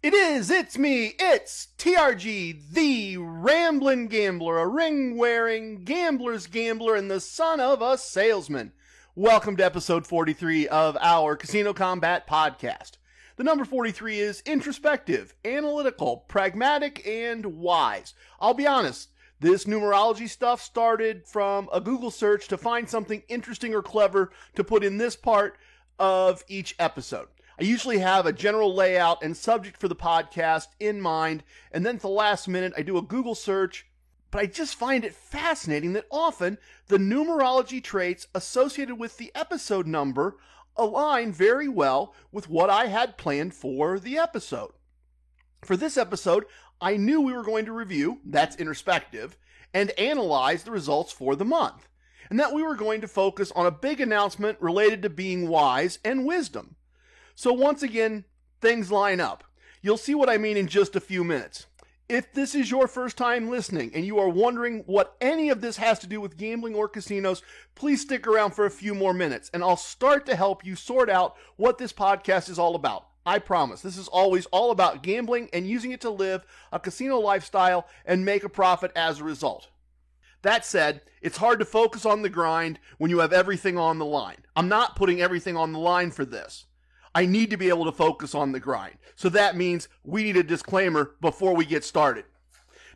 It's me, it's TRG, the Ramblin' Gambler, a ring-wearing gambler's gambler and the son of a salesman. Welcome to episode 43 of our Casino Combat podcast. The number 43 is introspective, analytical, pragmatic, and wise. I'll be honest, this numerology stuff started from a Google search to find something interesting or clever to put in this part of each episode. I usually have a general layout and subject for the podcast in mind, and then at the last minute I do a Google search, but I just find it fascinating that often the numerology traits associated with the episode number align very well with what I had planned for the episode. For this episode, I knew we were going to review, that's introspective, and analyze the results for the month, and that we were going to focus on a big announcement related to being wise and wisdom. So once again, things line up. You'll see what I mean in just a few minutes. If this is your first time listening and you are wondering what any of this has to do with gambling or casinos, please stick around for a few more minutes and I'll start to help you sort out what this podcast is all about. I promise, this is always all about gambling and using it to live a casino lifestyle and make a profit as a result. That said, it's hard to focus on the grind when you have everything on the line. I'm not putting everything on the line for this. I need to be able to focus on the grind. So that means we need a disclaimer before we get started.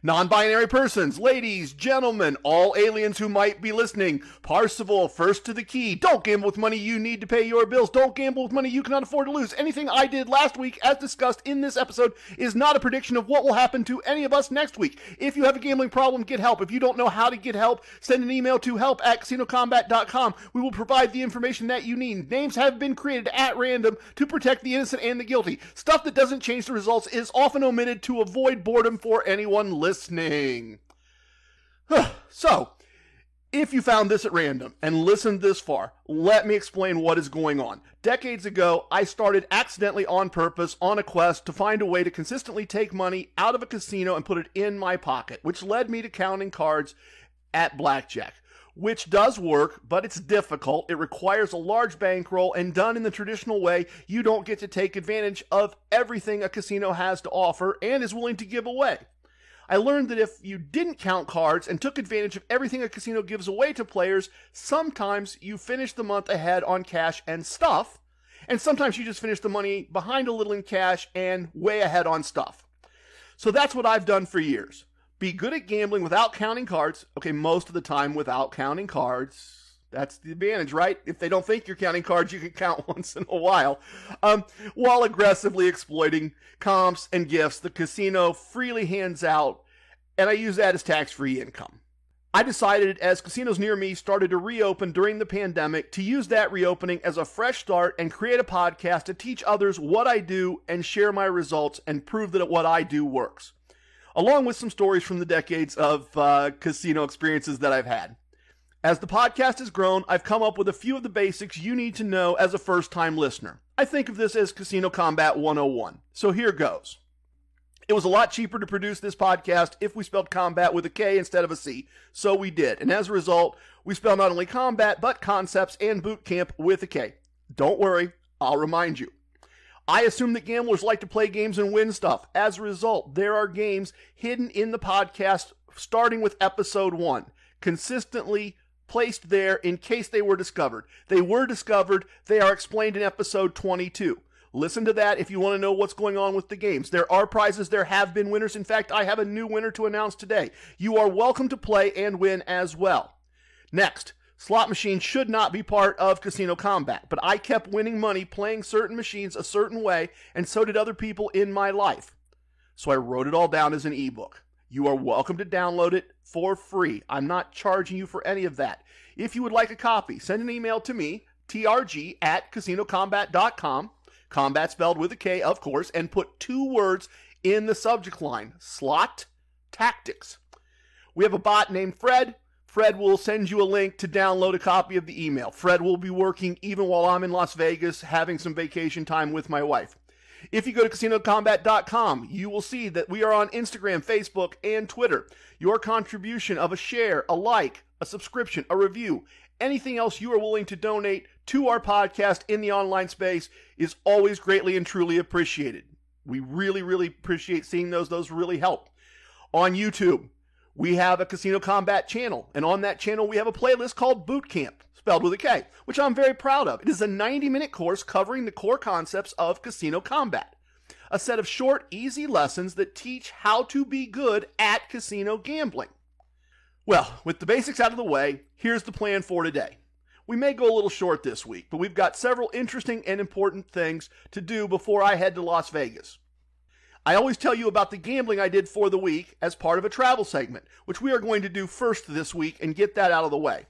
Non-binary persons, ladies, gentlemen, all aliens who might be listening, Parsifal, first to the key. Don't gamble with money you need to pay your bills. Don't gamble with money you cannot afford to lose. Anything I did last week, as discussed in this episode, is not a prediction of what will happen to any of us next week. If you have a gambling problem, get help. If you don't know how to get help, send an email to help@casinocombat.com. We will provide the information that you need. Names have been created at random to protect the innocent and the guilty. Stuff that doesn't change the results is often omitted to avoid boredom for anyone listening. So, if you found this at random and listened this far, let me explain what is going on. Decades ago, I started accidentally on purpose on a quest to find a way to consistently take money out of a casino and put it in my pocket, which led me to counting cards at blackjack. Which does work, but it's difficult. It requires a large bankroll, and done in the traditional way, you don't get to take advantage of everything a casino has to offer and is willing to give away. I learned that if you didn't count cards and took advantage of everything a casino gives away to players, sometimes you finish the month ahead on cash and stuff, and sometimes you just finish the money behind a little in cash and way ahead on stuff. So that's what I've done for years. Be good at gambling without counting cards. Okay, most of the time without counting cards. That's the advantage, right? If they don't think you're counting cards, you can count once in a while. While aggressively exploiting comps and gifts the casino freely hands out, and I use that as tax-free income. I decided as casinos near me started to reopen during the pandemic to use that reopening as a fresh start and create a podcast to teach others what I do and share my results and prove that what I do works. Along with some stories from the decades of casino experiences that I've had. As the podcast has grown, I've come up with a few of the basics you need to know as a first-time listener. I think of this as Casino Combat 101. So here goes. It was a lot cheaper to produce this podcast if we spelled combat with a K instead of a C. So we did. And as a result, we spell not only combat, but concepts and boot camp with a K. Don't worry, I'll remind you. I assume that gamblers like to play games and win stuff. As a result, there are games hidden in the podcast starting with episode 1, consistently placed there in case they were discovered. They were discovered. They are explained in episode 22. Listen to that if you want to know what's going on with the games. There are prizes. There have been winners. In fact, I have a new winner to announce today. You are welcome to play and win as well. Next, slot machines should not be part of Casino Combat, but I kept winning money playing certain machines a certain way, and so did other people in my life. So I wrote it all down as an ebook. You are welcome to download it for free. I'm not charging you for any of that. If you would like a copy, send an email to me, trg@casinocombat.com, combat spelled with a K, of course, and put 2 words in the subject line, slot tactics. We have a bot named Fred. Fred will send you a link to download a copy of the email. Fred will be working even while I'm in Las Vegas having some vacation time with my wife. If you go to casinocombat.com, you will see that we are on Instagram, Facebook, and Twitter. Your contribution of a share, a like, a subscription, a review, anything else you are willing to donate to our podcast in the online space is always greatly and truly appreciated. We really, really appreciate seeing those. Those really help. On YouTube, we have a Casino Combat channel, and on that channel we have a playlist called Boot Camp, spelled with a K, which I'm very proud of. It is a 90-minute course covering the core concepts of Casino Combat. A set of short, easy lessons that teach how to be good at casino gambling. Well, with the basics out of the way, here's the plan for today. We may go a little short this week, but we've got several interesting and important things to do before I head to Las Vegas. I always tell you about the gambling I did for the week as part of a travel segment, which we are going to do first this week and get that out of the way.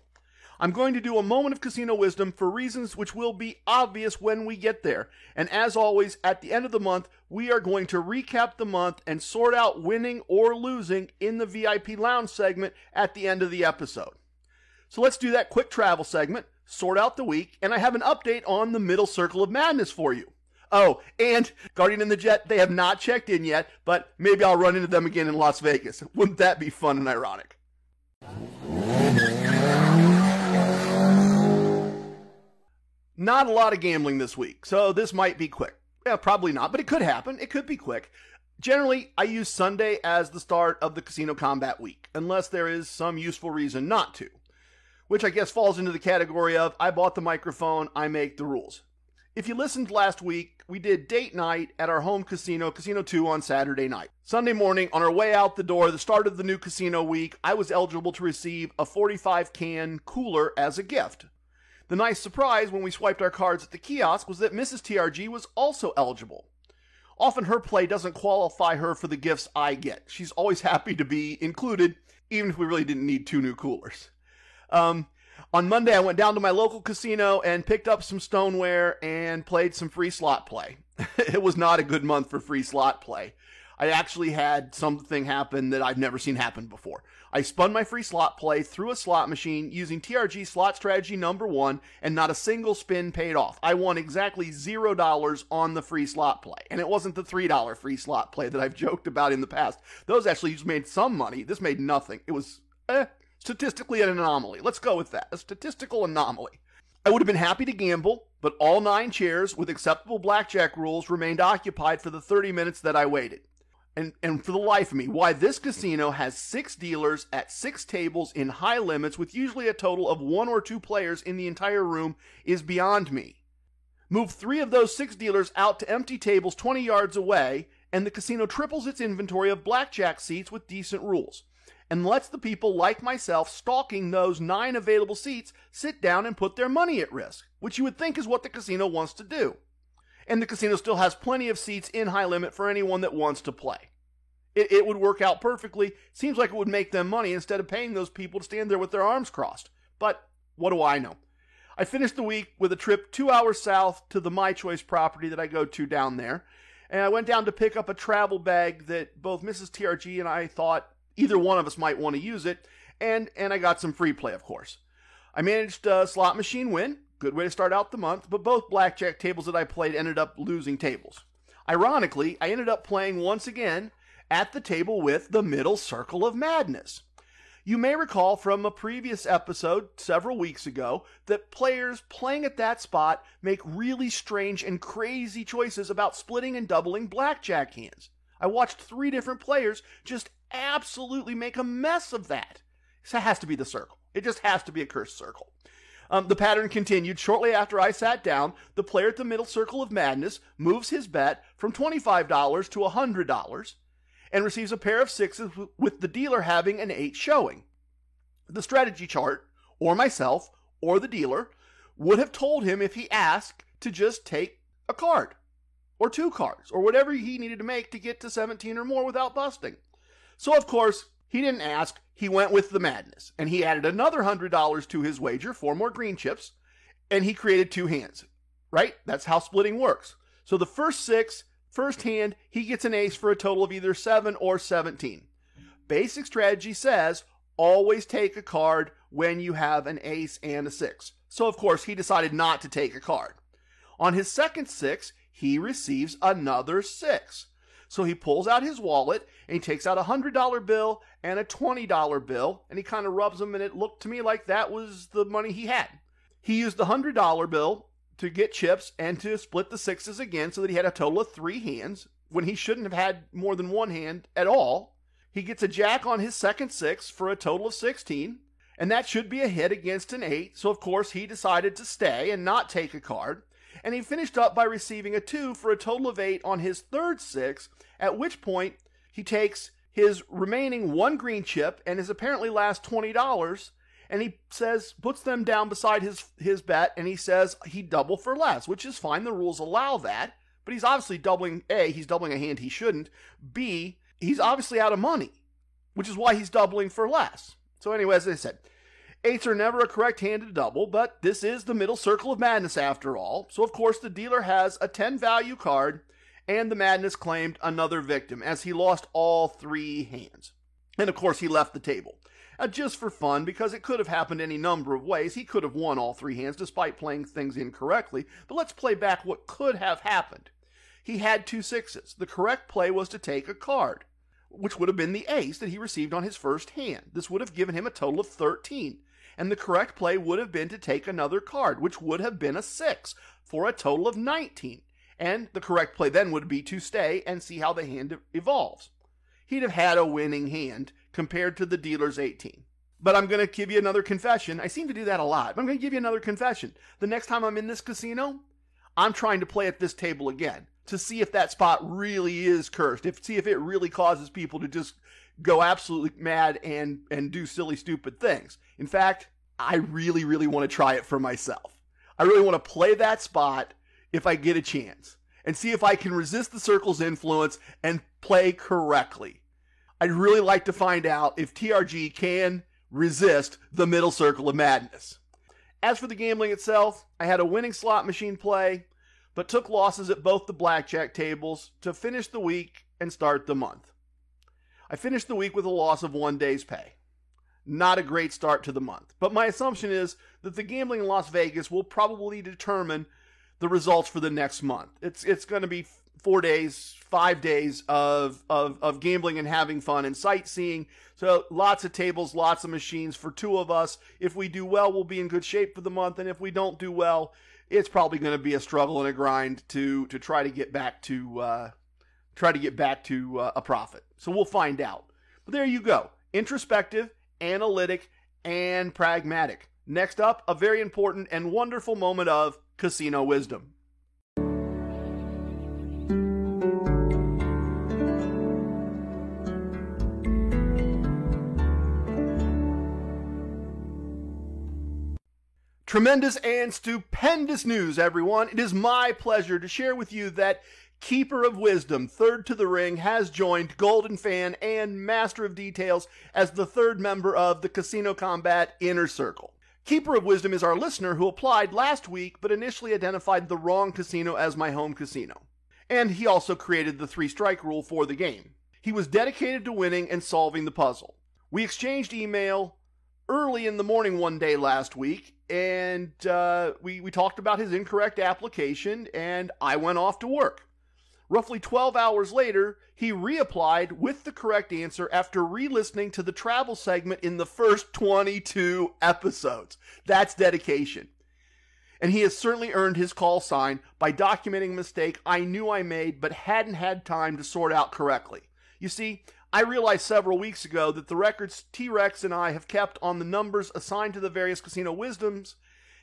I'm going to do a moment of casino wisdom for reasons which will be obvious when we get there. And as always, at the end of the month, we are going to recap the month and sort out winning or losing in the VIP Lounge segment at the end of the episode. So let's do that quick travel segment, sort out the week, and I have an update on the Middle Circle of Madness for you. Oh, and Guardian and the Jet, they have not checked in yet, but maybe I'll run into them again in Las Vegas. Wouldn't that be fun and ironic? Not a lot of gambling this week, so this might be quick. Yeah, probably not, but it could happen. It could be quick. Generally, I use Sunday as the start of the Casino Combat week, unless there is some useful reason not to, which I guess falls into the category of I bought the microphone, I make the rules. If you listened last week, we did date night at our home casino, Casino 2, on Saturday night. Sunday morning, on our way out the door, the start of the new casino week, I was eligible to receive a 45-can cooler as a gift. The nice surprise when we swiped our cards at the kiosk was that Mrs. TRG was also eligible. Often her play doesn't qualify her for the gifts I get. She's always happy to be included, even if we really didn't need 2 new coolers. On Monday, I went down to my local casino and picked up some stoneware and played some free slot play. It was not a good month for free slot play. I actually had something happen that I've never seen happen before. I spun my free slot play through a slot machine using TRG slot strategy number 1, and not a single spin paid off. I won exactly $0 on the free slot play. And it wasn't the $3 free slot play that I've joked about in the past. Those actually just made some money. This made nothing. It was, statistically an anomaly. Let's go with that. A statistical anomaly. I would have been happy to gamble, but all 9 chairs with acceptable blackjack rules remained occupied for the 30 minutes that I waited. And for the life of me, why this casino has 6 dealers at 6 tables in high limits with usually a total of 1 or 2 players in the entire room is beyond me. Move 3 of those 6 dealers out to empty tables 20 yards away, and the casino triples its inventory of blackjack seats with decent rules, and lets the people like myself stalking those 9 available seats sit down and put their money at risk, which you would think is what the casino wants to do. And the casino still has plenty of seats in high limit for anyone that wants to play. It would work out perfectly. Seems like it would make them money instead of paying those people to stand there with their arms crossed. But what do I know? I finished the week with a trip 2 hours south to the My Choice property that I go to down there. And I went down to pick up a travel bag that both Mrs. TRG and I thought either one of us might want to use it. And I got some free play, of course. I managed a slot machine win. Good way to start out the month, but both blackjack tables that I played ended up losing tables. Ironically, I ended up playing once again at the table with the Middle Circle of Madness. You may recall from a previous episode several weeks ago that players playing at that spot make really strange and crazy choices about splitting and doubling blackjack hands. I watched 3 different players just absolutely make a mess of that. So it has to be the circle. It just has to be a cursed circle. The pattern continued. Shortly after I sat down, the player at the Middle Circle of Madness moves his bet from $25 to $100 and receives a pair of 6s with the dealer having an 8 showing. The strategy chart, or myself, or the dealer, would have told him if he asked to just take a card, or 2 cards, or whatever he needed to make to get to 17 or more without busting. So, of course, he didn't ask. He went with the madness, and he added another $100 to his wager, 4 more green chips, and he created 2 hands. Right? That's how splitting works. So the first 6, first hand, he gets an ace for a total of either 7 or 17. Basic strategy says, always take a card when you have an ace and a 6. So, of course, he decided not to take a card. On his second 6, he receives another 6. So he pulls out his wallet, and he takes out a $100 bill and a $20 bill, and he kind of rubs them, and it looked to me like that was the money he had. He used the $100 bill to get chips and to split the 6s again so that he had a total of 3 hands. when he shouldn't have had more than one hand at all. He gets a jack on his second six for a total of 16, and that should be a hit against an 8, so of course he decided to stay and not take a card, and he finished up by receiving a 2 for a total of 8 on his third six, at which point he takes his remaining one green chip and his apparently last $20, and he puts them down beside his bet, and he says he'd double for less, which is fine. The rules allow that, but he's obviously doubling. A, he's doubling a hand he shouldn't. B, he's obviously out of money, which is why he's doubling for less. So anyway, as I said, 8s are never a correct hand to double, but this is the middle circle of madness after all. So of course the dealer has a 10 value card, and the madness claimed another victim as he lost all 3 hands. And of course he left the table. Just for fun, because it could have happened any number of ways. He could have won all 3 hands despite playing things incorrectly, but let's play back what could have happened. He had 2 6s. The correct play was to take a card, which would have been the ace that he received on his first hand. This would have given him a total of 13, and the correct play would have been to take another card, which would have been a 6, for a total of 19, and the correct play then would be to stay and see how the hand evolves. He'd have had a winning hand compared to the dealer's 18. But I'm going to give you another confession. I seem to do that a lot, but I'm going to give you another confession. The next time I'm in this casino, I'm trying to play at this table again to see if that spot really is cursed, see if it really causes people to just go absolutely mad and do silly, stupid things. In fact, I really, really want to try it for myself. I really want to play that spot if I get a chance and see if I can resist the circle's influence and play correctly. I'd really like to find out if TRG can resist the middle circle of madness. As for the gambling itself, I had a winning slot machine play, but took losses at both the blackjack tables to finish the week and start the month. I finished the week with a loss of 1 day's pay. Not a great start to the month, but my assumption is that the gambling in Las Vegas will probably determine the results for the next month. It's going to be 4 days, 5 days of gambling and having fun and sightseeing. So lots of tables, lots of machines for 2 of us. If we do well, we'll be in good shape for the month. And if we don't do well, it's probably going to be a struggle and a grind to try to get back to a profit. So we'll find out. But there you go. Introspective, analytic, and pragmatic. Next up, a very important and wonderful moment of casino wisdom. Tremendous and stupendous news, everyone. It is my pleasure to share with you that Keeper of Wisdom, third to the ring, has joined Golden Fan and Master of Details as the third member of the Casino Combat Inner Circle. Keeper of Wisdom is our listener who applied last week but initially identified the wrong casino as my home casino. And he also created the 3-strike rule for the game. He was dedicated to winning and solving the puzzle. We exchanged email early in the morning one day last week, and we talked about his incorrect application, and I went off to work. Roughly 12 hours later, he reapplied with the correct answer after re-listening to the travel segment in the first 22 episodes. That's dedication. And he has certainly earned his call sign by documenting a mistake I knew I made but hadn't had time to sort out correctly. You see, I realized several weeks ago that the records T-Rex and I have kept on the numbers assigned to the various casino wisdoms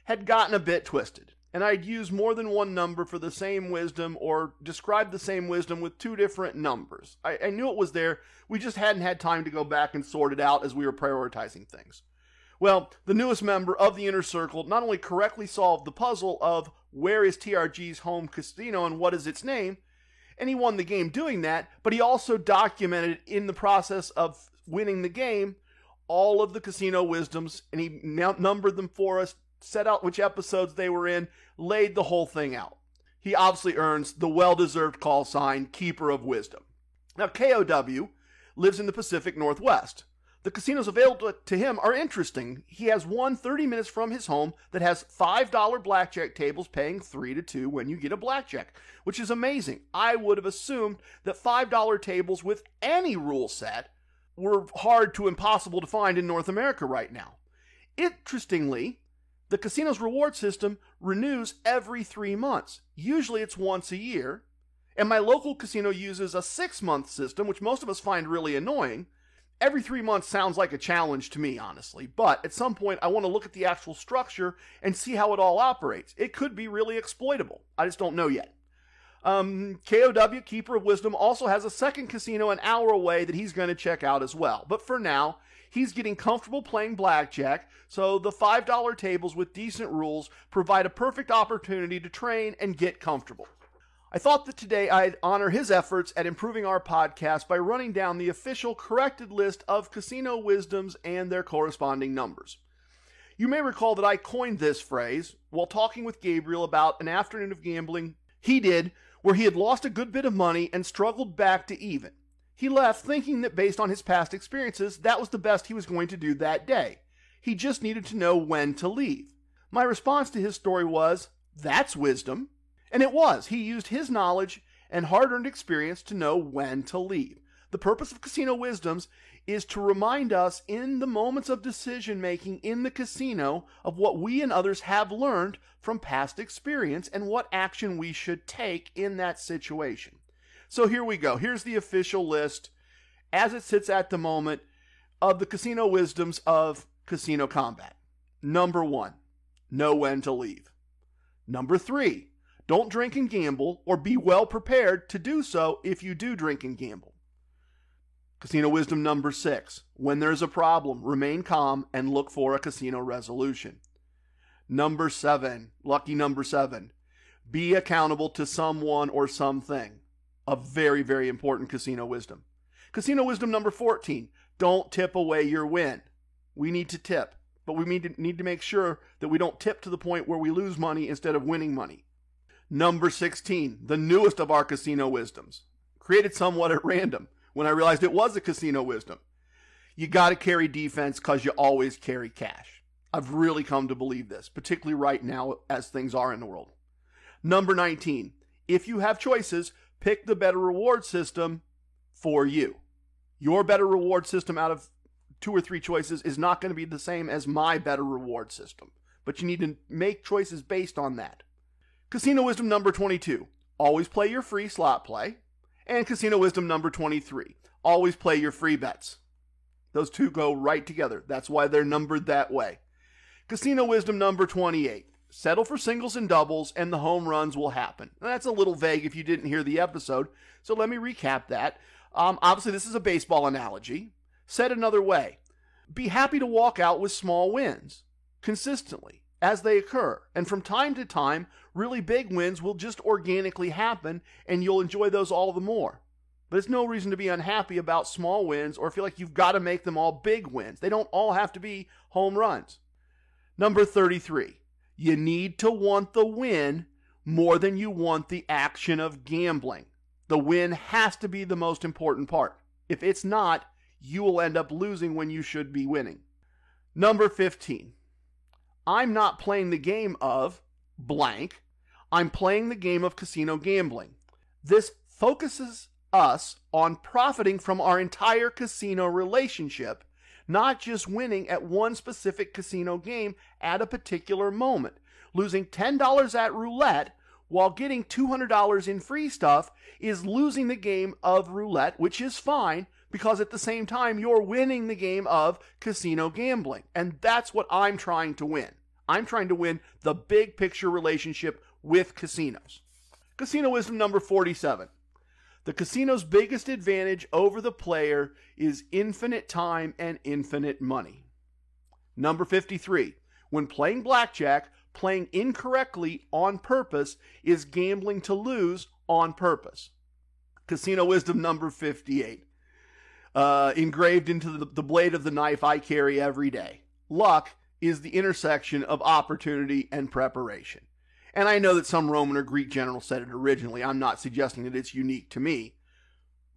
had gotten a bit twisted, and I'd used more than one number for the same wisdom or described the same wisdom with 2 different numbers. I knew it was there, we just hadn't had time to go back and sort it out as we were prioritizing things. Well, the newest member of the Inner Circle not only correctly solved the puzzle of where is TRG's home casino and what is its name, and he won the game doing that, but he also documented in the process of winning the game all of the casino wisdoms, and he numbered them for us, set out which episodes they were in, laid the whole thing out. He obviously earns the well-deserved call sign, Keeper of Wisdom. Now, KOW lives in the Pacific Northwest. The casinos available to him are interesting. He has one 30 minutes from his home that has $5 blackjack tables paying 3-2 when you get a blackjack, which is amazing. I would have assumed that $5 tables with any rule set were hard to impossible to find in North America right now. Interestingly, the casino's reward system renews every 3 months. Usually it's once a year, and my local casino uses a 6-month system, which most of us find really annoying. Every 3 months sounds like a challenge to me, honestly, but at some point I want to look at the actual structure and see how it all operates. It could be really exploitable. I just don't know yet. KOW, Keeper of Wisdom, also has a second casino an hour away that he's going to check out as well. But for now, he's getting comfortable playing blackjack, so the $5 tables with decent rules provide a perfect opportunity to train and get comfortable. I thought that today I'd honor his efforts at improving our podcast by running down the official corrected list of casino wisdoms and their corresponding numbers. You may recall that I coined this phrase while talking with Gabriel about an afternoon of gambling he did where he had lost a good bit of money and struggled back to even. He left thinking that based on his past experiences, that was the best he was going to do that day. He just needed to know when to leave. My response to his story was, "That's wisdom." And it was. He used his knowledge and hard-earned experience to know when to leave. The purpose of Casino Wisdoms is to remind us in the moments of decision-making in the casino of what we and others have learned from past experience and what action we should take in that situation. So here we go. Here's the official list, as it sits at the moment, of the Casino Wisdoms of Casino Combat. Number 1, know when to leave. Number 3, don't drink and gamble, or be well prepared to do so if you do drink and gamble. Casino Wisdom number 6, when there's a problem, remain calm and look for a casino resolution. Number 7, lucky number 7, be accountable to someone or something. A very, very important casino wisdom. Casino Wisdom number 14, don't tip away your win. We need to tip, but we need to make sure that we don't tip to the point where we lose money instead of winning money. Number 16, the newest of our casino wisdoms, created somewhat at random when I realized it was a casino wisdom. You got to carry defense because you always carry cash. I've really come to believe this, particularly right now as things are in the world. Number 19, if you have choices, pick the better reward system for you. Your better reward system out of 2 or 3 choices is not going to be the same as my better reward system, but you need to make choices based on that. Casino Wisdom number 22, always play your free slot play. And Casino Wisdom number 23, always play your free bets. Those two go right together. That's why they're numbered that way. Casino Wisdom number 28, settle for singles and doubles and the home runs will happen. Now, that's a little vague if you didn't hear the episode, so let me recap that. Obviously, this is a baseball analogy. Said another way, be happy to walk out with small wins consistently as they occur. And from time to time, really big wins will just organically happen and you'll enjoy those all the more. But it's no reason to be unhappy about small wins or feel like you've got to make them all big wins. They don't all have to be home runs. Number 33, you need to want the win more than you want the action of gambling. The win has to be the most important part. If it's not, you will end up losing when you should be winning. Number 15, I'm not playing the game of blank. I'm playing the game of casino gambling. This focuses us on profiting from our entire casino relationship, not just winning at one specific casino game at a particular moment. Losing $10 at roulette while getting $200 in free stuff is losing the game of roulette, which is fine because at the same time you're winning the game of casino gambling. And that's what I'm trying to win. I'm trying to win the big picture relationship with casinos. Casino Wisdom number 47. The casino's biggest advantage over the player is infinite time and infinite money. Number 53. When playing blackjack, playing incorrectly on purpose is gambling to lose on purpose. Casino Wisdom number 58. Engraved into the blade of the knife I carry every day. Luck is the intersection of opportunity and preparation. And I know that some Roman or Greek general said it originally. I'm not suggesting that it's unique to me,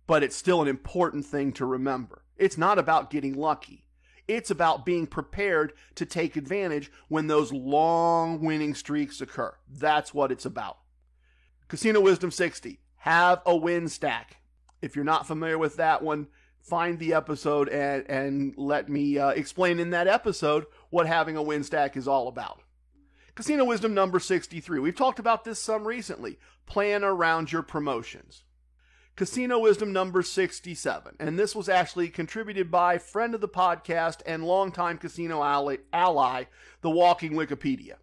but it's still an important thing to remember. It's not about getting lucky. It's about being prepared to take advantage when those long winning streaks occur. That's what it's about. Casino Wisdom 60, have a win stack. If you're not familiar with that one, find the episode and let me explain in that episode what having a win stack is all about. Casino wisdom number 63. We've talked about this some recently. Plan around your promotions. Casino wisdom number 67. And this was actually contributed by friend of the podcast and longtime casino ally, the Walking Wikipedia.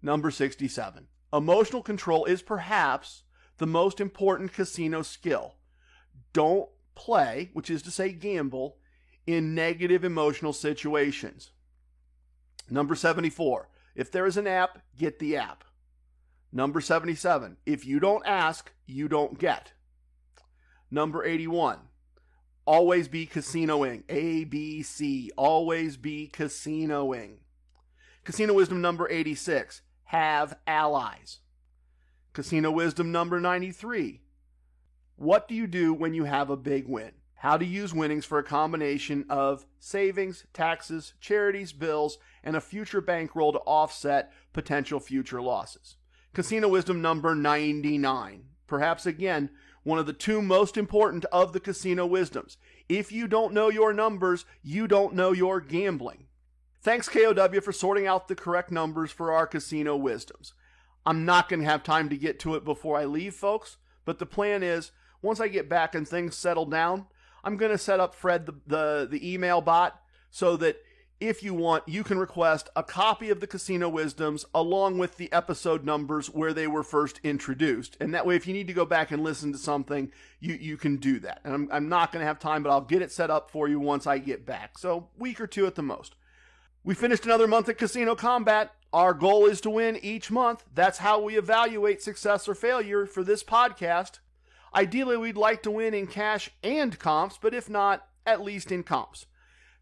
Number 67. Emotional control is perhaps the most important casino skill. Don't play, which is to say gamble, in negative emotional situations. Number 74. If there is an app, get the app. Number 77. If you don't ask, you don't get. Number 81. Always be casinoing. ABC. Always be casinoing. Casino wisdom number 86. Have allies. Casino wisdom number 93. What do you do when you have a big win? How to use winnings for a combination of savings, taxes, charities, bills, and a future bankroll to offset potential future losses. Casino wisdom number 99. Perhaps again, one of the two most important of the casino wisdoms. If you don't know your numbers, you don't know your gambling. Thanks KOW for sorting out the correct numbers for our casino wisdoms. I'm not going to have time to get to it before I leave, folks, but the plan is, once I get back and things settle down, I'm going to set up Fred, the email bot, so that if you want, you can request a copy of the Casino Wisdoms along with the episode numbers where they were first introduced. And that way, if you need to go back and listen to something, you can do that. And I'm not going to have time, but I'll get it set up for you once I get back. So, week or two at the most. We finished another month at Casino Combat. Our goal is to win each month. That's how we evaluate success or failure for this podcast. Ideally, we'd like to win in cash and comps, but if not, at least in comps.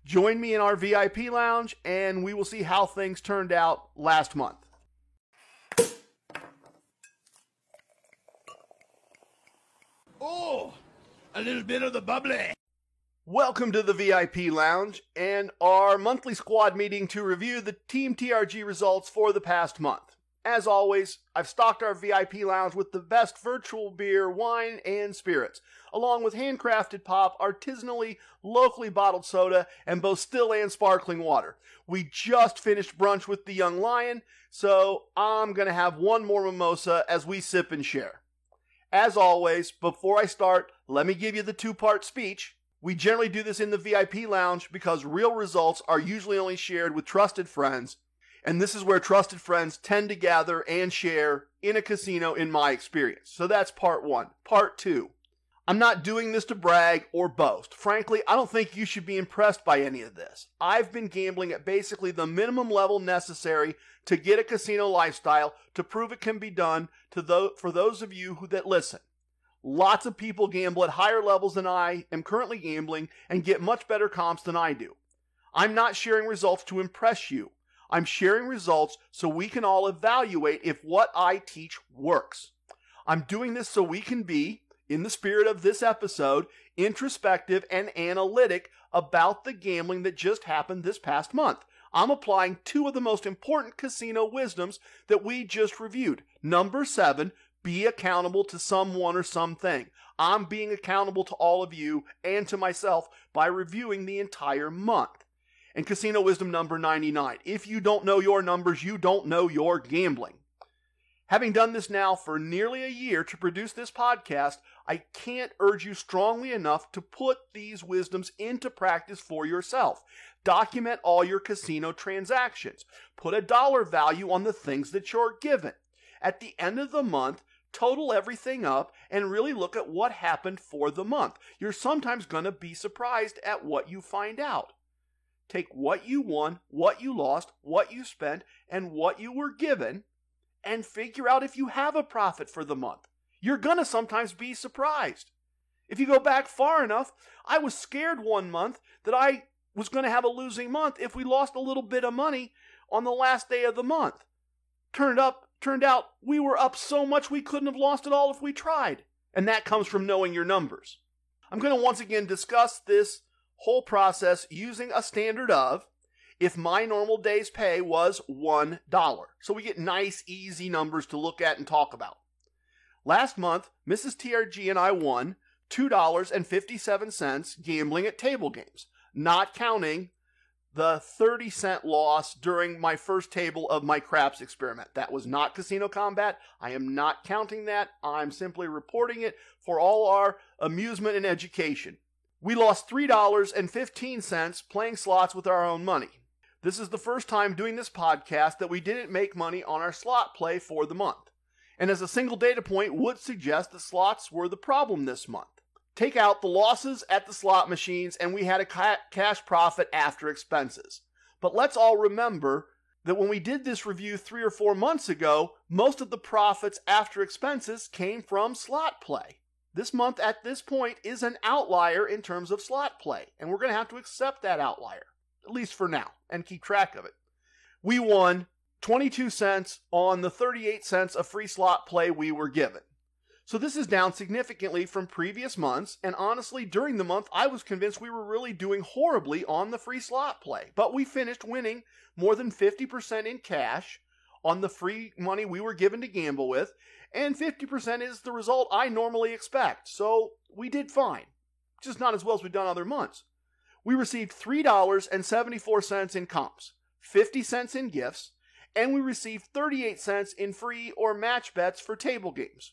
Join me in our VIP lounge, and we will see how things turned out last month. Oh, a little bit of the bubbly. Welcome to the VIP lounge and our monthly squad meeting to review the Team TRG results for the past month. As always, I've stocked our VIP lounge with the best virtual beer, wine, and spirits, along with handcrafted pop, artisanally, locally bottled soda, and both still and sparkling water. We just finished brunch with the Young Lion, so I'm going to have one more mimosa as we sip and share. As always, before I start, let me give you the two-part speech. We generally do this in the VIP lounge because real results are usually only shared with trusted friends, and this is where trusted friends tend to gather and share in a casino in my experience. So that's part one. Part two. I'm not doing this to brag or boast. Frankly, I don't think you should be impressed by any of this. I've been gambling at basically the minimum level necessary to get a casino lifestyle to prove it can be done for those of you that listen. Lots of people gamble at higher levels than I am currently gambling and get much better comps than I do. I'm not sharing results to impress you. I'm sharing results so we can all evaluate if what I teach works. I'm doing this so we can be, in the spirit of this episode, introspective and analytic about the gambling that just happened this past month. I'm applying two of the most important casino wisdoms that we just reviewed. Number 7, be accountable to someone or something. I'm being accountable to all of you and to myself by reviewing the entire month. And casino wisdom number 99. If you don't know your numbers, you don't know your gambling. Having done this now for nearly a year to produce this podcast, I can't urge you strongly enough to put these wisdoms into practice for yourself. Document all your casino transactions. Put a dollar value on the things that you're given. At the end of the month, total everything up and really look at what happened for the month. You're sometimes going to be surprised at what you find out. Take what you won, what you lost, what you spent, and what you were given, and figure out if you have a profit for the month. You're going to sometimes be surprised. If you go back far enough, I was scared one month that I was going to have a losing month if we lost a little bit of money on the last day of the month. Turned out we were up so much we couldn't have lost it all if we tried. And that comes from knowing your numbers. I'm going to once again discuss this whole process using a standard of if my normal day's pay was $1. So we get nice, easy numbers to look at and talk about. Last month, Mrs. TRG and I won $2.57 gambling at table games, not counting the 30-cent loss during my first table of my craps experiment. That was not Casino Combat. I am not counting that. I'm simply reporting it for all our amusement and education. We lost $3.15 playing slots with our own money. This is the first time doing this podcast that we didn't make money on our slot play for the month. And as a single data point would suggest that slots were the problem this month. Take out the losses at the slot machines and we had a cash profit after expenses. But let's all remember that when we did this review 3 or 4 months ago, most of the profits after expenses came from slot play. This month at this point is an outlier in terms of slot play, and we're going to have to accept that outlier, at least for now, and keep track of it. We won 22 cents on the 38 cents of free slot play we were given. So this is down significantly from previous months, and honestly, during the month, I was convinced we were really doing horribly on the free slot play. But we finished winning more than 50% in cash on the free money we were given to gamble with, and 50% is the result I normally expect. So we did fine, just not as well as we've done other months. We received $3.74 in comps, 50 cents in gifts, and we received 38 cents in free or match bets for table games.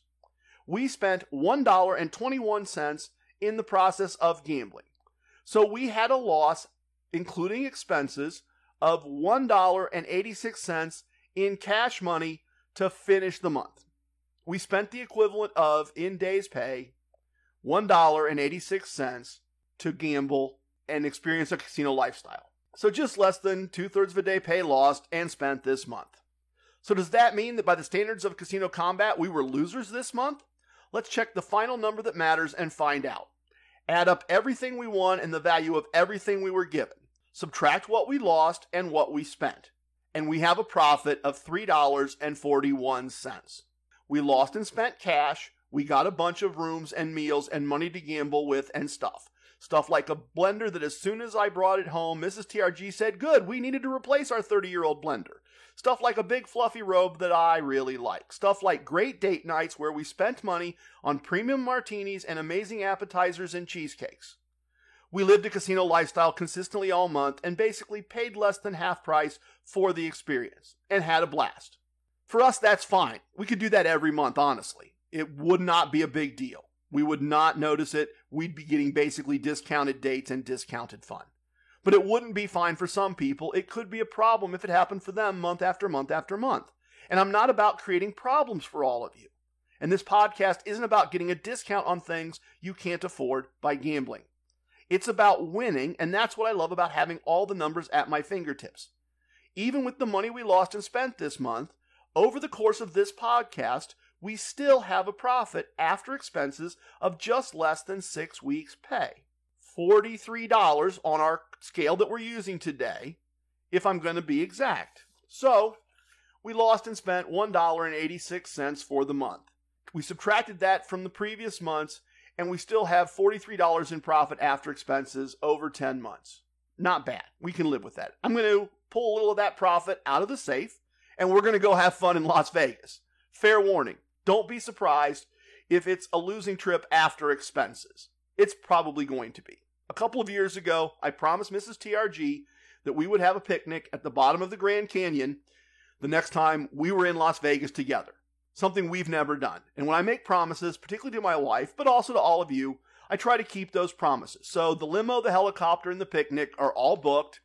We spent $1.21 in the process of gambling. So we had a loss, including expenses, of $1.86 in cash money to finish the month. We spent the equivalent of, in days pay, $1.86 to gamble and experience a casino lifestyle. So just less than 2/3 of a day pay lost and spent this month. So does that mean that by the standards of Casino Combat, we were losers this month? Let's check the final number that matters and find out. Add up everything we won and the value of everything we were given. Subtract what we lost and what we spent. And we have a profit of $3.41. We lost and spent cash. We got a bunch of rooms and meals and money to gamble with and stuff. Stuff like a blender that as soon as I brought it home, Mrs. TRG said, good, we needed to replace our 30-year-old blender. Stuff like a big fluffy robe that I really like. Stuff like great date nights where we spent money on premium martinis and amazing appetizers and cheesecakes. We lived a casino lifestyle consistently all month and basically paid less than half price for the experience and had a blast. For us, that's fine. We could do that every month, honestly. It would not be a big deal. We would not notice it. We'd be getting basically discounted dates and discounted fun. But it wouldn't be fine for some people. It could be a problem if it happened for them month after month after month. And I'm not about creating problems for all of you. And this podcast isn't about getting a discount on things you can't afford by gambling. It's about winning, and that's what I love about having all the numbers at my fingertips. Even with the money we lost and spent this month, over the course of this podcast, we still have a profit after expenses of just less than 6 weeks' pay. $43 on our scale that we're using today, if I'm going to be exact. So, we lost and spent $1.86 for the month. We subtracted that from the previous months, and we still have $43 in profit after expenses over 10 months. Not bad. We can live with that. I'm going to pull a little of that profit out of the safe, and we're going to go have fun in Las Vegas. Fair warning, don't be surprised if it's a losing trip after expenses. It's probably going to be. A couple of years ago, I promised Mrs. TRG that we would have a picnic at the bottom of the Grand Canyon the next time we were in Las Vegas together. Something we've never done. And when I make promises, particularly to my wife, but also to all of you, I try to keep those promises. So the limo, the helicopter, and the picnic are all booked.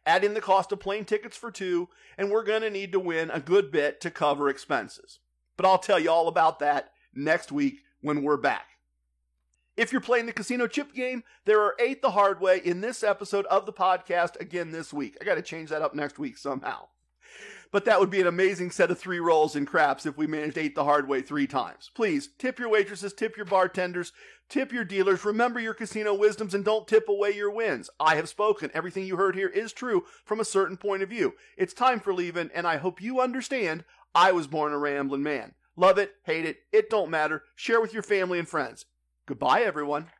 Add in the cost of plane tickets for 2, and we're going to need to win a good bit to cover expenses. But I'll tell you all about that next week when we're back. If you're playing the casino chip game, there are 8 the hard way in this episode of the podcast again this week. I got to change that up next week somehow. But that would be an amazing set of 3 rolls in craps if we managed 8 the hard way 3 times. Please, tip your waitresses, tip your bartenders, tip your dealers, remember your casino wisdoms, and don't tip away your wins. I have spoken. Everything you heard here is true from a certain point of view. It's time for leaving, and I hope you understand I was born a rambling man. Love it, hate it, it don't matter. Share with your family and friends. Goodbye, everyone.